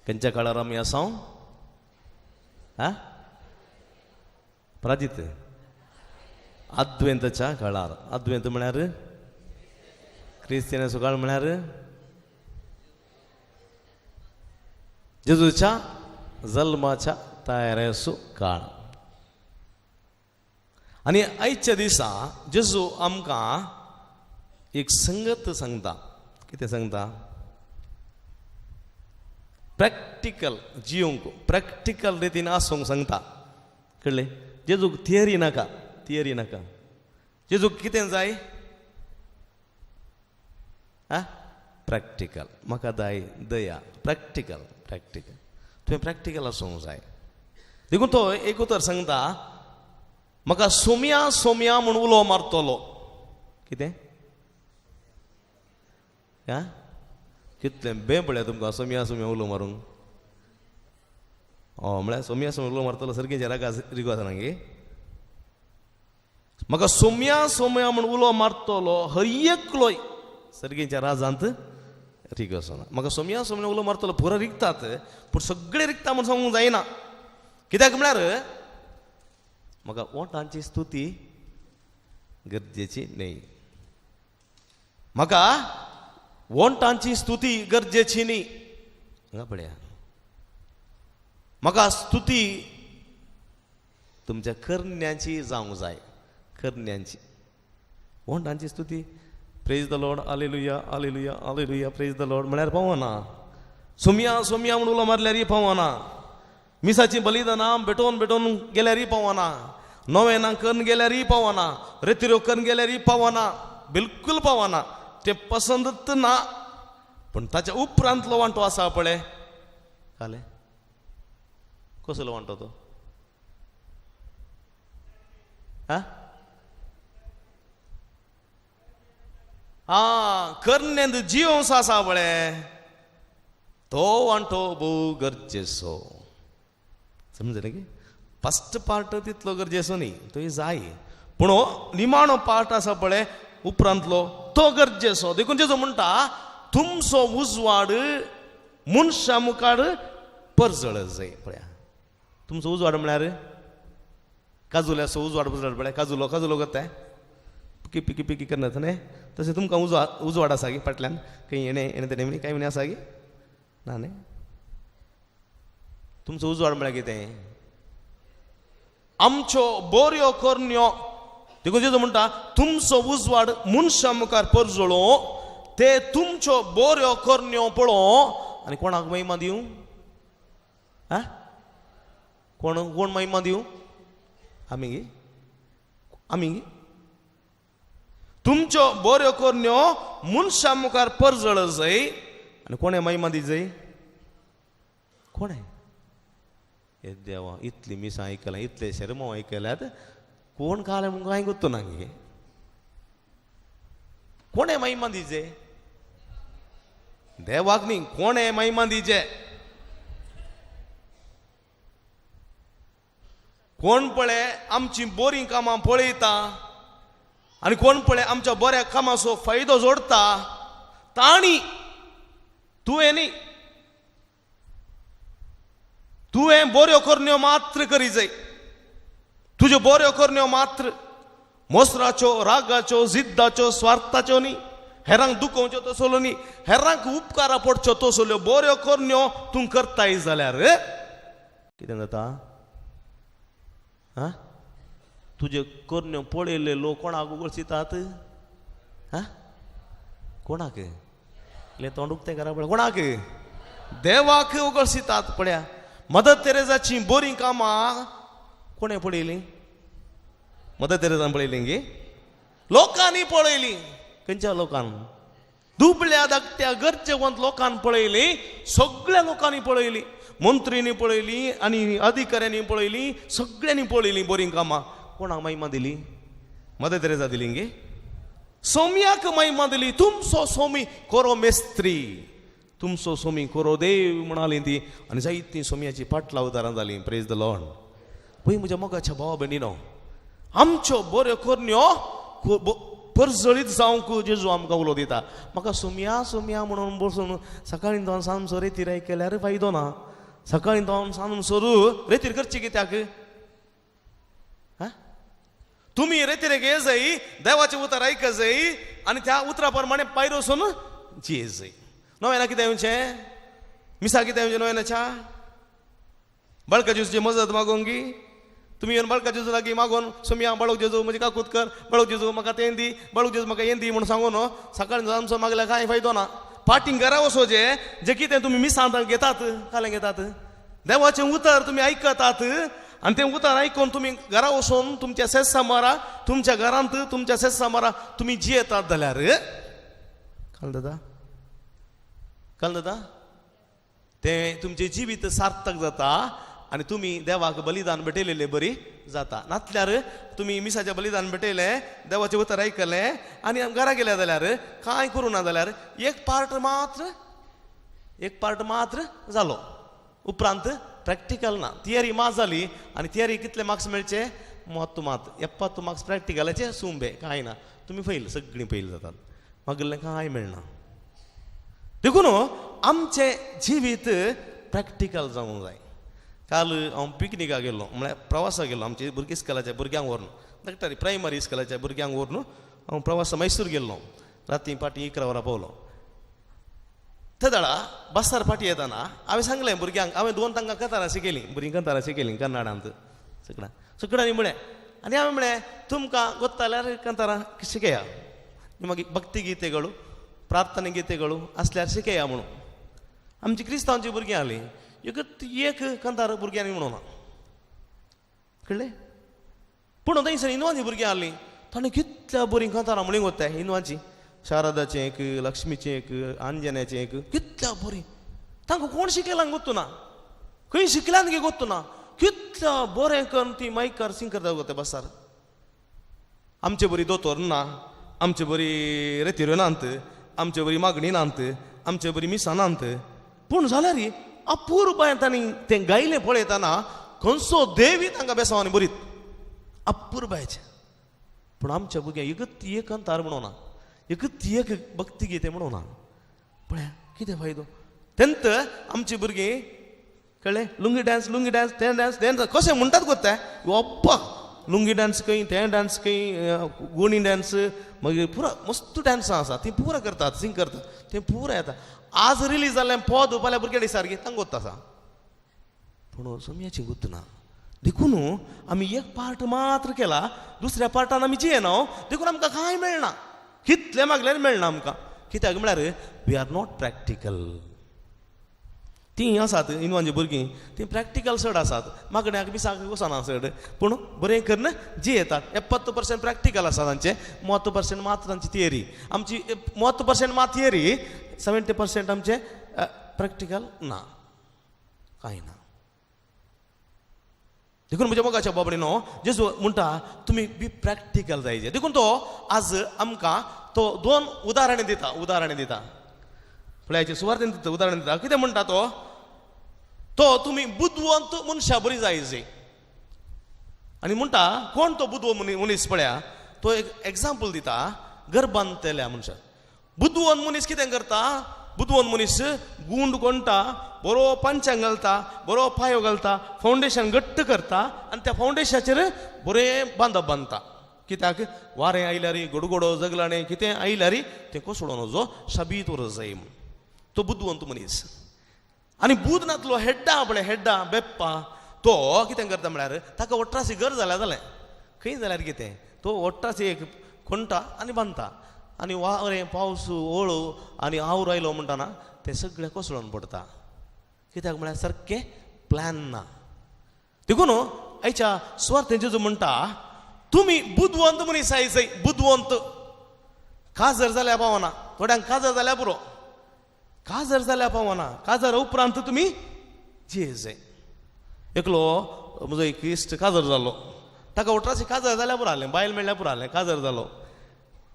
खंयच्या काळार आमी आसां? प्राजित अद्वेंतच्या काळार. अद्वेंत म्हळ्यार क्रिस्तियानाचो काळ म्हळ्यार जेजूच्या जल्माच्या तयारेचो काळ. आनी आयच्या दिसा जेजू आमकां एक संगत सांगता. कितें सांगता? प्रॅक्टिकल जियोंक प्रॅक्टिकल रितीन आसूंक सांगता. कळ्ळें? जेजूक थियरी नाका, थियरी नाका. जेजूक कितें जाय? प्रॅक्टिकल. म्हाका जाय दया. Practical practical. तुवें प्रॅक्टिकल आसूंक जाय. देखून तो एक उतर सांगता, म्हाका सोम्या सोम्या म्हूण उलो मारतलो. कितें? कितलें बेबळ्या तुमकां सोम्या सोम्या उलो मारूंक. म्हळ्यार सोम्या सोम्या उलो मारतलो सर्गेच्या रागा रिगो आसा नांगे. म्हाका सोम्या सोम्या म्हूण उलो मारतलो हर एकलोय सर्गेच्या राजांत रिगो आसना. म्हाका सोम्या सोम्या उलो मारतलो पुरो रिगतात, पूण सगळे रिगता म्हूण सांगूंक जायना. कित्याक म्हळ्यार म्हाका ओंटांची स्तुती गरजेची न्ही. म्हाका ओंटांची स्तुती गरजेची न्ही. हांगा पळया, म्हाका स्तुती तुमच्या करण्यांची जावंक जाय. करण्यांची. ओंटांची स्तुती praise the Lord, hallelujah hallelujah hallelujah praise the Lord म्हळ्यार पावना. सोम्या सोम्या म्हणून उलो मारल्यारय पावना. मिसाची बलिदानां भेटोवन भेटोवन गेल्यारय पावना. नोवेनां करून गेल्यारय पावना. रेतिऱ्यो करून गेल्यारय पावना. बिलकुल पावना. ते पसंत ना. पण ताच्या उपरांतलो वांटो आसा पळय, काले कसलो वांटो तो? करण्यांत जियोंस आसा पळय, तो वांटो भोव गरजेचो. समजलें की? फस्ट पार्ट तितलो गरजेचो न्ही, तो जाय. पूण निमाणो पार्ट आसा पळय उपरांतलो, तो गरजेचो. देखून जेजू म्हणटा, तुमचो उजवाड मनशा मुखार परजळ जाय. पळया, तुमचो उजवाड म्हळ्यार काजुल्याचो उजवाड परजळ. पळय काजुलो काजुलो करताय पिकी पिकी पिकी करनात न्ही. तशें तुमकां उजवाड आसा गी फाटल्यान? खंय येणे येणे तेणे कांय म्हणे आसा गी? ना न्ही. तुमचो उजवाड म्हळ्यार कितें? आमच्यो बऱ्यो करण्यो. देखून जेजू म्हणटा, तुमचो उजवाड मनशा मुखार परजळो, ते तुमच्यो बऱ्यो करण्यो पळोवन आनी कोणाक महिमा दिवं? कोण महिमा दिवं? आमी गी. आमी गी. तुमच्यो बऱ्यो करण्यो मनशा मुखार परजळ जाय आनी कोणें महिमा दी जाय? कोणें? हे देवा, इतली मिसां आयकलां, इतले शर्म आयकल्यात, कोण काले म्हणून कांय गोत्तो ना गे. कोणें महिमा दिजे? देवाक न्ही, कोणें महिमा दिजे? कोण पळय आमची बरी कामां पळयता आनी कोण पळय आमच्या बऱ्या कामाचो फायदो जोडता, ताणी. तुवें न्ही. तुवें बऱ्यो करण्यो मात्र करी जाय. तुज्यो बऱ्यो करण्यो मात्र. मोसराच्यो, रागाच्यो, जिद्दाच्यो, स्वार्थाच्यो न्ही. हेरांक दुखोवच्यो तसल्यो न्ही. हेरांक उपकारा पडच्यो तसल्यो बऱ्यो करण्यो तूं करताय जाल्यार कितें जाता? तुजे करण्यो पळयल्ले लोक कोणाक उगळशितात? कोणाक? इतलें तोंड उक्तें करा पळय. कोणाक? देवाक उगळशितात. पळया, मदर तेरेजाची बरी कामां कोणें पळयलीं? मदर तेरेजान पळयलीं गे? लोकांनी पळयलीं. खंयच्या लोकान? दुबळ्या धाकट्या गरजेवंत लोकांनी पळयलीं. सगळ्या लोकांनी पळयलीं. मंत्रीनी पळयलीं आनी अधिकाऱ्यांनी पळयलीं. सगळ्यांनी पळयलीं बरी कामां. कोणाक महिमा दिली? मदर तेरेजा दिली गे? सोम्याक महिमा दिली. तुमचो सोमी कोरो मेस्त्री, तुमचो सोमी कोरो देव म्हणाली ती. आनी जायतीं सोम्याची पाटलां उदारां जालीं. Praise the Lord. पळय म्हज्या मोगाच्या भावा भयणीनो, आमच्यो बऱ्यो करण्यो परजळीत जावंक जेजू आमकां उलो दिता. म्हाका सुमया सुमया म्हणून बसून सकाळी दोन सांजचो रेतीर केल्यार फायदो ना. सकाळी दोन सांजचो रेतीर करची कित्याक? तुम्ही रेतीरेक ये जाई, देवाचे उतर आयक जाई आणि त्या उतरा प्रमाणे पायरो वचून जिये जाई. नव्याना कितें येवचें? मिसा कितें येवचें नव्यानाच्या? बळका जेजूची मजत मागोंगी. तुम्ही येवन बळका जेजू लागीं मागोन सुमया बळूक जेजू म्हजी काकूत कर, बळूक जेजू म्हाका तें दी, बळूक जेजू म्हाका हें दी म्हणून सांगून सकाळी आमचो मागल्यार कांय फायदो ना. फाटींग घरा वचोचें जें कितें तुमी मिसांत घेतात, कालें घेतात, देवाचें उतर तुमी आयकतात आणि तें उतर आयकून तुमी घरा वचून तुमच्या सेसा मारा, तुमच्या घरांत तुमच्या सेसा मारा तुमी जियेतात जाल्यार कळ्ळें दादा तें तुमचें जिवीत सार्थक जाता आणि तुम्ही देवाक बलिदान भेटयलेलें बरी जाता. नातल्यार तुम्ही मिसाचें बलिदान भेटयलें, देवाचें उतर आयकलें आनी घरा गेल्या जाल्यार कांय करूं ना जाल्यार एक पार्ट मात्र जालो. उपरांत प्रॅक्टिकल ना. थियरी मात जाली आनी थियरी कितले मार्क्स मेळचे? मात 70 मार्क्स प्रॅक्टिकलाचे सुंबे कांय ना. तुमी फैल, सगळीं फैल जातात, मागलें कांय मेळना. देखून आमचें जिवीत प्रॅक्टिकल जावंक जाय. काल हांव पिकनिकाक गेल्लो, म्हळ्यार प्रवासाक गेल्लो. आमचे भुरगे इस्कलाच्या भुरग्यांक व्हरून, धाकटारी प्रायमरी इस्कलाच्या भुरग्यांक व्हरून हांव प्रवास मैसूर गेल्लो. राती फाटीं 11 वरां पावलो. त्या दाडा बसार फाटी येताना हांवें सांगलें भुरग्यांक, हांवें 2 तांकां कतारां शिकयलीं, भुरगीं कतारां शिकयलीं कन्नडांत सगळ्यांनी म्हळें. आनी हांवें म्हळें तुमकां ಗೊತ್ತ जाल्यार कतारां शिकया, मागीर भक्ती गितेಗಳು, प्रार्थना गितेಗಳು असल्यार शिकया म्हणून. आमची क्रिस्तांवची भुरगीं आसलीं, एक कंतार भुरग्यांनी म्हणूना, कळ्ळें? पूण थंयसर हिंदवांची भुरगीं आसलीं, ताणें कितल्या बरीं कंतारां म्हणूंक वता हिंदवांची. शारदाचें एक, लक्ष्मीचें एक, आंजनेचें एक, कितल्या बरीं. तांकां कोण शिकयलां गोत्तू ना, खंय शिकल्यान गे गोत्तू ना. कितल्या बरें करून ती मायकार सिंग करता गो ते बसार. आमचे बरी दोतोर ना, आमचे बरी रेतीर नांत, आमचे बरी मागणी नांत, आमचे बरी मिसां नांत. पूण जाल्यार अपूर्व तांणी तें गायलें पळयतना खंयचो देवी तांकां बेसांवांनी बरीत अपूर्वायचें. पूण आमच्या भुरग्यांक एकच एक अंतार म्हणूना, एकच एक भक्ती गीते म्हणूना. पळया कितें फायदो. तेंत आमची भुरगीं, कळ्ळें, लुंगी डान्स तें डान्स कशें म्हणटात गोत्ता. अप्पा लुंगी डान्स खंय, तें डान्स खंय, गुणी डान्स, मागीर पुरा मस्त डान्सां आसा ती पुरा करतात, सिंग करतात, तें पुरा येता. आज रिलीज जाल्लें पद फाल्यां भुरगे दिसारकी तांकां गोत्त आसा, पूण सुमयाची गोत्त ना. देखून आमी एक पार्ट मात्र केला, दुसऱ्या पार्टान आमी जियेना. देखून आमकां कांय मेळना, कितलें मागल्यार मेळना आमकां. कित्याक म्हळ्यार वी आर नॉट प्रॅक्टिकल. तीं आसात हिंदवांची भुरगीं, तीं प्रॅक्टिकल चड आसात, मागण्याक मिसाक वचना चड, पूण बरें करून जियेतात. 70% प्रॅक्टिकल आसा तांचें, 30% मात तांची थियरी. आमची 30% मात थियरी, 70% आमचें प्रॅक्टिकल ना, कांय ना. देखून म्हज्या मोगाच्या बाबडीनो जेजू म्हणटा तुमी बी प्रॅक्टिकल जायचे. देखून तो आज आमकां तो 2 उदाहरणां दिता. फुड्याच्या सुवार्थेन दिता उदाहरण दिता. कितें म्हणटा तो तुमी बुद्वंत मनशा बरी जायचे. आनी म्हणटा कोण तो बुद्व मनीस पळया, तो एक एग्जाम्पल दिता गर्भांतल्या मनशाक. बुद्वंत मनीस कितें करता? बुद्वंत मनीस गुंड कोणटा, बरो पंचांग घालता, बरो पांयो घालता, फावंडेशन घट्ट करता आनी त्या फावंडेशनाचेर बरें बांदप बांदता. कित्याक वारें आयल्यार, गडगडो जगलाणें कितें आयल्यार तें कोसळोन वचो, शाबीत वरस जाय म्हूण. तो बुद्वंत मनीस. आनी बुधनातलो हेड्डा बेप्पा तो कितें करता म्हळ्यार ताका वट्रासी घर जाल्यार खंय जाल्यार कितें तो वट्रासी एक खणटा आनी बांदता. आनी वारें पावस ओळू आनी आवरो आयलो म्हणटाना तें सगळें कोसळोन पडटा. कित्याक म्हळ्यार सारकें प्लॅन ना. देखून आयच्या सुवार्थेन जेजू म्हणटा तुमी बुद्वंत मनीस जाय. बुद्वंत काजर जाल्यार पावना, थोड्यांक काजर जाल्यार पुरो, काजर जाल्यार पावना, काजर उपरांत तुमी जियेजाय. एकलो म्हजो एक इश्ट काजर जालो, ताका वट्रासी काजर जाल्यार पुरो आहलें, बायल मेळ्ळ्यार पुरो आहलें. काजर जालो,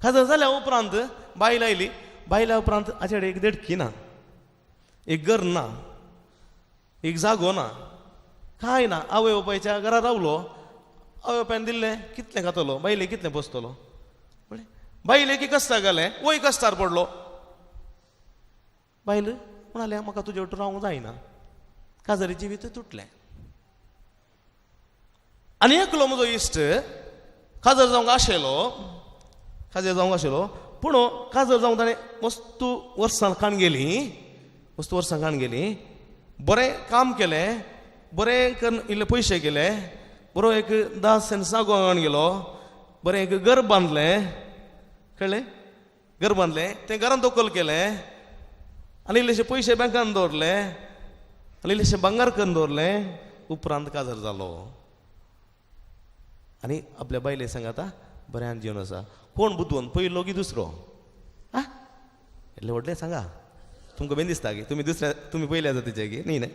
काजर जाल्या उपरांत बायल आयली, बायल्या उपरांत हाचे कडेन एक देडकी ना, एक घर ना, एक जागो ना, कांय ना. आवय बापायच्या घरा रावलो, आवय बापायन दिल्लें कितलें खातलो, बायलेक कितलें पोसतलो. बाईले की कस्ता गेले वय कस्तार पडलो बाईल म्हणाले म्हाका तुजे वांगडा रावंक जायना काजरी जिवीत तुटलें आनी एकलो म्हजो इश्ट काजर जावंक आशिल्लो पूण काजर जावंक ताणें मस्त वर्सां काण गेली बरें काम केलें बरें करून इल्ले पयशे केले बरो एक 10 सेंट सागो आंगण गेलो बरें एक घर बांदलें कळ्ळें घर बांदलें तें घरान दोकल केलें आनी इल्लेशे पयशे बँकान दवरले आनी इल्लेशे भांगार करून दवरलें उपरांत काजर जालो आनी आपल्या बायले सांगाता बऱ्यान जीवन आसा कोण बुद्दवंत पयलो की दुसरो आ इल्ले व्हडलें सांगा तुमकां बेन दिसता की तुमी पयल्या जातीचे की न्ही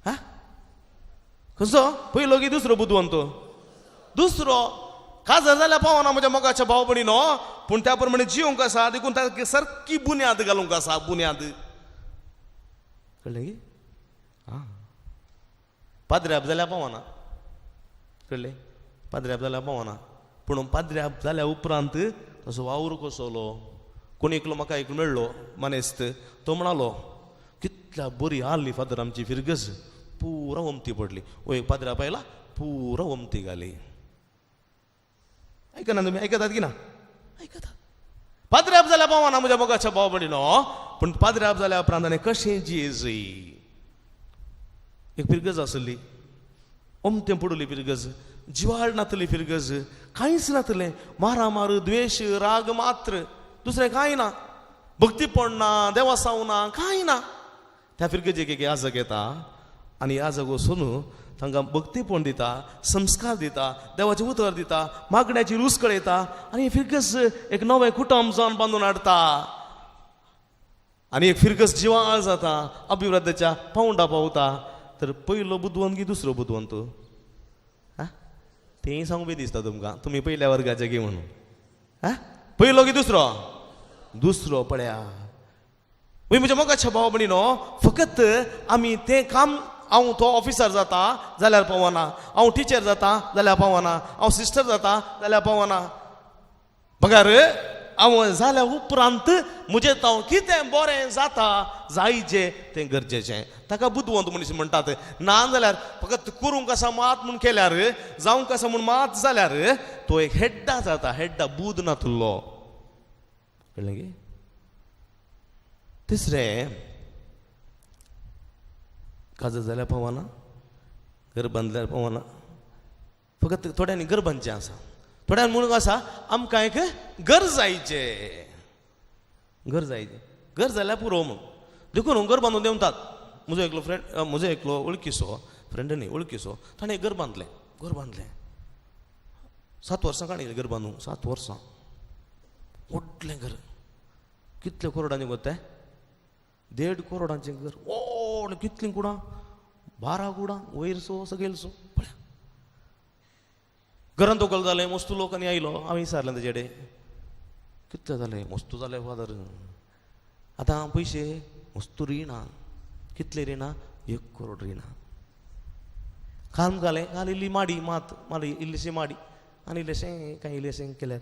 हा कसो पयलो की दुसरो बुद्दवंत दुसरो काजर जाल्यार पावना म्हज्या मोगाच्या भाव भयणीनो पूण त्या प्रमाणे जिवंक आसा देखून ताका सारकी बुन्याद घालूंक आसा बुन्याद कळ्ळें की आं पाद्र्याप जाल्यार पावना कळ्ळें पाद्र्याप जाल्यार पावना पूण पाद्र्याप जाल्या उपरांत तसो वावर कसोलो कोणी एकलो म्हाका एक मेळ्ळो मानेस्त तो म्हणालो कितल्या बरी आली फादर आमची फिरगस पुरा वमती पडली ओ एक पाद्र्याप आयला पुरा वमती घाली ऐकना तुम्ही ऐकतात की ना ऐकतात पाद्र्याप जाल्यार पावना म्हज्या मोगाच्या भाव भयणीनो पूण पाद्र्याप जाल्या उपरांत ताणें कशें जियेजय एक फिरगज आसली ओमतें पडली फिरगज जिवाळ नातली फिरगज कांयच नातलें मारामार द्वेश राग मात्र दुसरें कांय ना भक्ती पडना देवा सावना कांय ना त्या फिरगजेक एक याजक येता आनी याजक वचून तांकां भक्तीपण दिता संस्कार दिता देवाचें उतर दिता मागण्याची रूच कळयता आनी फिरगस एक नवें कुटुंब जावन बांदून हाडटा आनी एक फिरगस जिवाळ जाता अभिवृद्धीच्या पावंडा पावता तर पयलो बुद्दवंत की दुसरो बुद्दवंत हा तेंय सांगूं बी दिसता तुमकां तुमी पयल्या वर्गाचे गे म्हणून हा पयलो की दुसरो पळया म्हज्या मोगाच्या भाव भयणीनो फकत आमी तें काम हांव तो ऑफिसर जाता जाल्यार पावना हांव टिचर जाता जाल्यार पावना हांव सिस्टर जाता जाल्यार पावना पगार हांव जाल्या उपरांत म्हजें हांव कितें बरें जाता जायचें तें गरजेचें ताका बुद्दवंत मनीस म्हणटात ना जाल्यार फकत करूंक आसा मात म्हूण केल्यार जावंक आसा म्हूण मात जाल्यार तो एक हेड्डा जाता हेड्डा बूद नातुल्लो कळ्ळें की तिसरें काजर जाल्यार पावना घर बांदल्यार पावना फकत थोड्यांनी घर बांदचें आसा थोड्यान म्हणून आसा आमकां एक घर जायचें घर जाल्यार पुरो म्हूण देखून घर बांदून देंवतात म्हजो एकलो वळखीचो फ्रेंड न्ही वळखीचो ताणें घर बांदलें 7 वर्सां काडली घर बांदूंक 7 वर्सां व्हडलें घर कितले करोडांनी वता 1.5 करोडांचें घर व्हड कितलीं कुडां 12 कुडां वयरसो सकयलसो पळया घरांत तोकल जालें मस्त लोक आनी आयलो हांवें विचारलें तेजे कडेन कितले जालें मस्त जालें फादर आतां पयशे मस्त रिणा कितले रिणा 1 करोड रिणा काम जालें काल इल्ली माडी इल्लीशी माडी आनी इल्लेशें कांय इल्लेशें केल्यार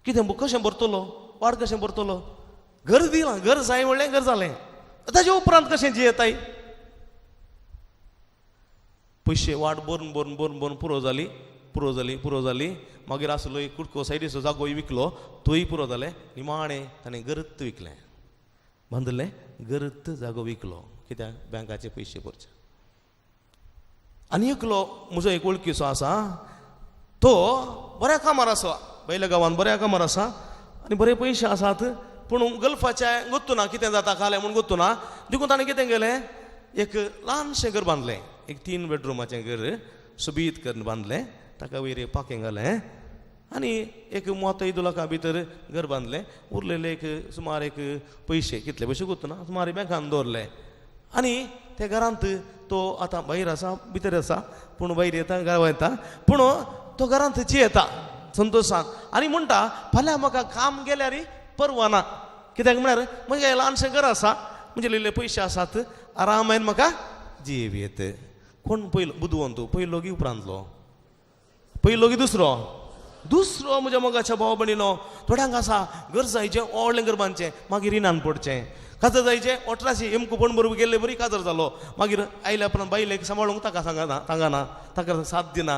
कितें कशें भरतलो वाड कशें भरतलो घर दिलां घर जाय म्हणलें घर जालें ताजे उपरांत कशें जियेताय पयशे वाट भरून पुरो जाली मागीर आसलो एक कुडको सायडीचो जागोय विकलो तोय पुरो जालें निमाणें ताणें गरत विकलें बांदलें गरत जागो विकलो कित्याक बँकाचे पयशे भरचे आनी एकलो म्हजो एक वळखीचो आसा तो बऱ्या कामार आसा बैल्या गांवांत बऱ्या कामार आसा आनी बरे पयशे आसात पूण गल्फाचे गोत्तू ना कितें जाता खालें म्हूण गोत्तू ना देखून ताणें कितें केलें एक ल्हानशें घर बांदलें एक 3 बेडरूमाचें घर सुबीत करून बांदलें ताका वयर पाकें घालें आनी एक 35 लाखां भितर घर बांदलें उरलेले सुमार पयशे कितले पयशे गोत्तू ना सुमार बँकान दवरले आनी त्या घरांत तो आतां भायर आसा भितर आसा पूण भायर येता गांवां येता पूण तो घरांत जियेता संतोशान आनी म्हणटा फाल्यां म्हाका काम गेल्यार परवाना कित्याक म्हळ्यार म्हजें ल्हानशें घर आसा म्हणजे इल्ले पयशे आसात आरामायन म्हाका जीव येत कोण पयलो बुद्दवंत पयलो की उपरांतलो पयलो की दुसरो म्हज्या मोगाच्या भाव भयणीनो थोड्यांक आसा घर जायचें व्हडलें घर बांदचें मागीर रिणान पडचें काजर जायचें 1800 एमको पण बरोबर गेल्ले बरी काजर जालो मागीर आयल्या उपरांत बायलेक सांबाळूंक ताका सांगना ताका साथ दिना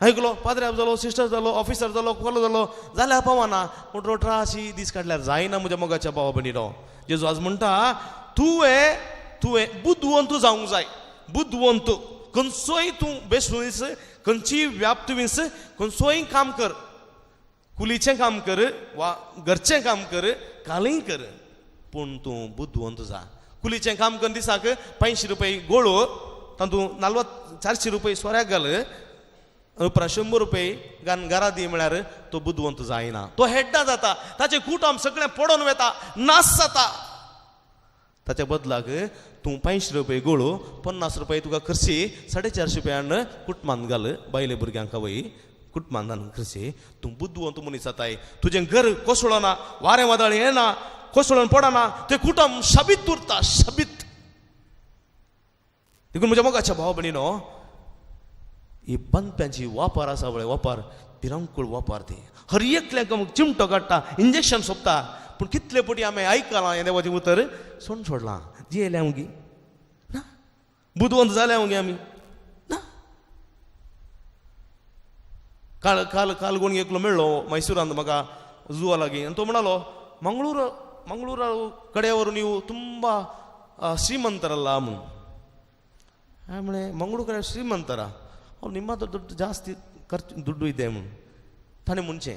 आयकलो पाद्र्याप जालो सिस्टर जालो ऑफिसर जालो कोलो जालो जाल्यार पावना पूण 18 दीस काडल्यार जायना म्हज्या मोगाच्या भाव भयणीनो जेजू आज म्हणटा तुवें बुद्धवंत जावंक जाय बुद्धवंत खंयचोय तूं बेसूस खंयचीय व्याप्त वीस खंयचोय काम कर कुलीचें काम कर वा घरचें काम कर कालय कर पूण तूं बुद्धवंत जा कुलीचें काम करून दिसाक 500 रुपये गोळो तातूंत 400 रुपये सोऱ्याक घाल उपरांत 100 रुपये घरा दी म्हळ्यार तो बुद्धवंत जायना तो हेड्डा जाता ताचें कुटुंब सगळें पडोन वता नाश जाता ताच्या बदलाक तूं 500 रुपये गोळो 50 रुपये तुका खर्ची 450 रुपयान कुटुंबांत घाल बायले भुरग्यांक वय कुटुंबांत खर्ची तूं बुद्धवंत मनीस जाताय तुजें घर कोसळना वारें वादळ येना कोसळून पडना ते कुटुंब शाबीत उरता शाबीत देखून म्हज्या मोगाच्या भाव भयणीनो ही बांदप्यांची वापर आसा पळय वापर भिरांकूळ वापर ती हर एकल्याक चिमटो काडटा इंजेक्शन सोंपता पूण कितले पटी आमी आयकलां हें देवाचें उतर सोडून सोडलां जियेल्या मुगी ना बुद्धवंत जाल्या मुगी आमी ना काल काल काल कोण एकलो मेळ्ळो मैसूरांत म्हाका जुवा लागीं आनी तो म्हणालो ಮಂಗಳೂರು ಕಡೆಯವರು ನೀವು ತುಂಬ ಶ್ರೀಮಂತರಲ್ಲ ಅಮ್ಮ ಆಮೇಲೆ ಮಂಗಳೂರು ಕಡೆ ಶ್ರೀಮಂತರ ಅವ್ರು ನಿಮ್ಮ ದುಡ್ಡು ಜಾಸ್ತಿ ಖರ್ಚು ದುಡ್ಡು ಇದೆ ಅಮ್ಮ ತಾನೇ ಮುಂಚೆ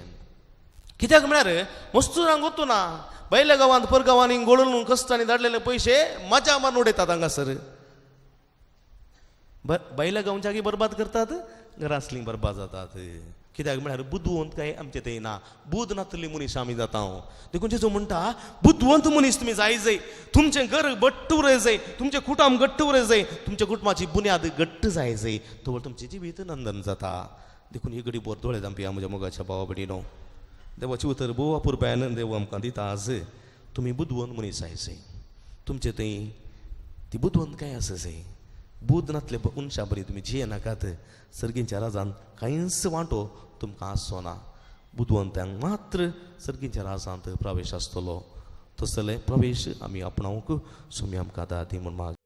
कित्याक म्हळ्यार मस्तुरांक गोतू ना बैल्या गांवांत परगांवांत हिंग गोळून कस्तांनी धाडलेले पयशे मजा मारून उडयतात हांगासर बैल्या गांवच्या जागी बरबाद करतात घरांतली बरबाद जातात कित्याक म्हळ्यार बुद्धवंत काय आमचे थंय ना बुध नातली मनीस आमी जाता देखून जेजू म्हणटा बुद्धवंत मनीस तुमी जाय तुमचें घर घट्ट उरय जाय तुमचें कुटुंब घट्ट उरय जाय तुमच्या कुटुंबाची बुन्याद घट्ट जाय तो तुमचें जिवीत नंदन जाता देखून ही घडी बोर दोळे जावपी म्हज्या मोगाच्या भावा भयणीनो देवाची उतर भोव अपुरबायन देव आमकां दिता आज तुमी बुद्धवंत मनीस जाय तुमचे थंय ती बुद्धवंत काय आसा जाय बुध नातले मनशा बरी तुमी जिये नाकात सर्गींच्या राजान कांयच वांटो तुमकां आसचो ना बुद्धवंत्यांक मात्र सर्गींच्या राजांत प्रवेश आसतलो तसले प्रवेश आमी आपणावंक सुमी आमकां दा ती म्हण माग